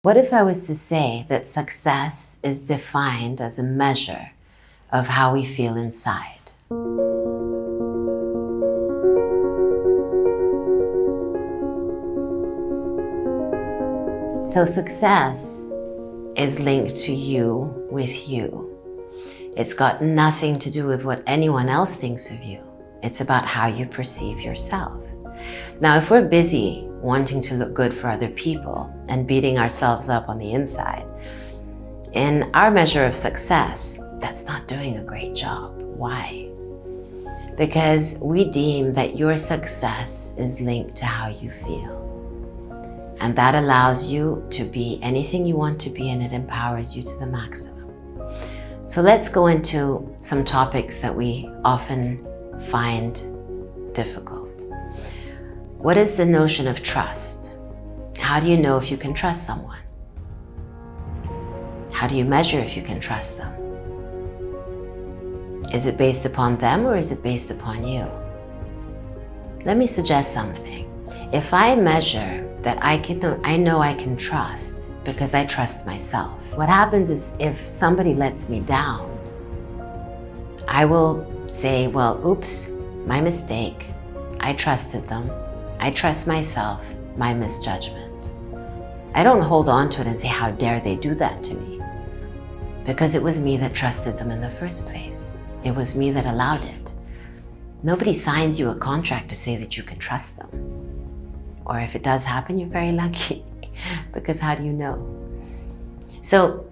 What if I was to say that success is defined as a measure of how we feel inside? So success is linked to you with you. It's got nothing to do with what anyone else thinks of you. It's about how you perceive yourself. Now, if we're busy wanting to look good for other people and beating ourselves up on the inside, in our measure of success, that's not doing a great job. Why? Because we deem that your success is linked to how you feel. And that allows you to be anything you want to be, and it empowers you to the maximum. So let's go into some topics that we often find difficult. What is the notion of trust? How do you know if you can trust someone? How do you measure if you can trust them? Is it based upon them or is it based upon you? Let me suggest something. If I measure that I know I can trust because I trust myself, what happens is if somebody lets me down, I will say, well, oops, my mistake. I trusted them. I trust myself, my misjudgment. I don't hold on to it and say, how dare they do that to me? Because it was me that trusted them in the first place. It was me that allowed it. Nobody signs you a contract to say that you can trust them. Or if it does happen, you're very lucky, because how do you know? So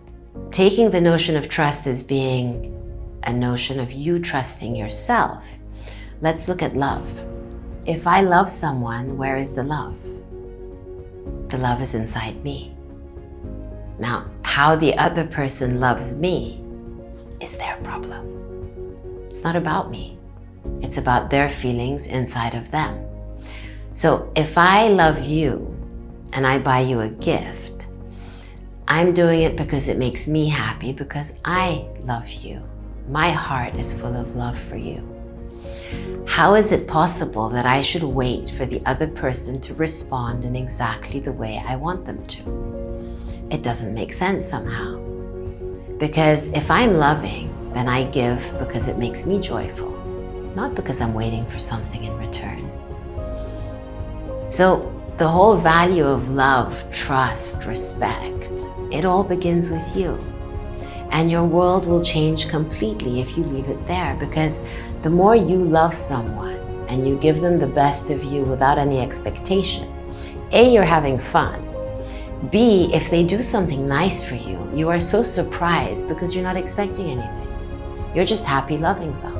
taking the notion of trust as being a notion of you trusting yourself, let's look at love. If I love someone, where is the love? The love is inside me. Now, how the other person loves me is their problem. It's not about me. It's about their feelings inside of them. So if I love you and I buy you a gift, I'm doing it because it makes me happy, because I love you. My heart is full of love for you. How is it possible that I should wait for the other person to respond in exactly the way I want them to? It doesn't make sense somehow. Because if I'm loving, then I give because it makes me joyful, not because I'm waiting for something in return. So the whole value of love, trust, respect, it all begins with you. And your world will change completely if you leave it there, because the more you love someone and you give them the best of you without any expectation, A, you're having fun. B, if they do something nice for you, you are so surprised because you're not expecting anything. You're just happy loving them.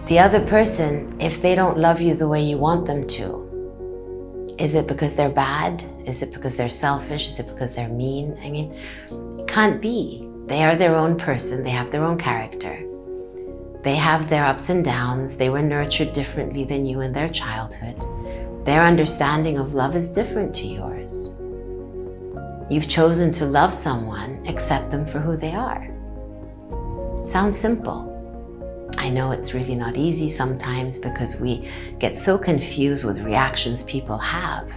The other person, if they don't love you the way you want them to, is it because they're bad? Is it because they're selfish? Is it because they're mean? I mean, it can't be. They are their own person. They have their own character. They have their ups and downs. They were nurtured differently than you in their childhood. Their understanding of love is different to yours. You've chosen to love someone, accept them for who they are. Sounds simple. I know it's really not easy sometimes because we get so confused with reactions people have.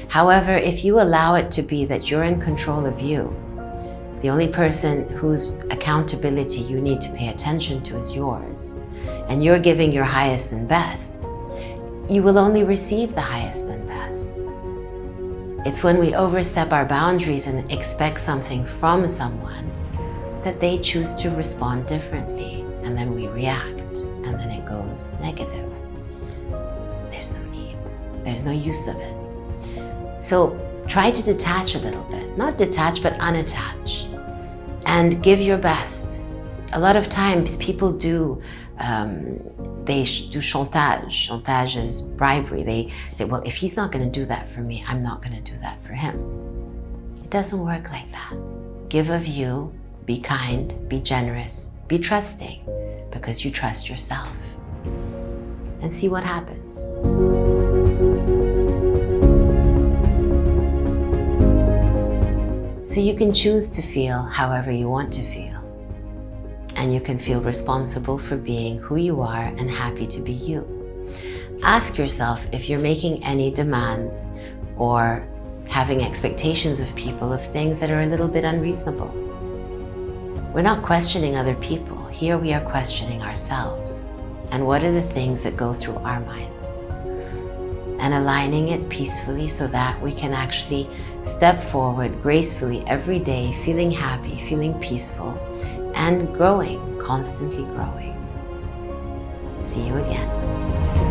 However, if you allow it to be that you're in control of you, the only person whose accountability you need to pay attention to is yours, and you're giving your highest and best, you will only receive the highest and best. It's when we overstep our boundaries and expect something from someone that they choose to respond differently, and then we react, and then it goes negative. There's no need. There's no use of it. So try to detach a little bit. Not detach, but unattach. And give your best. A lot of times people do chantage. Chantage is bribery. They say, well, if he's not going to do that for me, I'm not going to do that for him. It doesn't work like that. Give of you, be kind, be generous, be trusting, because you trust yourself. And see what happens. So you can choose to feel however you want to feel. And you can feel responsible for being who you are and happy to be you. Ask yourself if you're making any demands or having expectations of people of things that are a little bit unreasonable. We're not questioning other people. Here we are questioning ourselves. And what are the things that go through our minds? And aligning it peacefully so that we can actually step forward gracefully every day, feeling happy, feeling peaceful, and growing, constantly growing. See you again.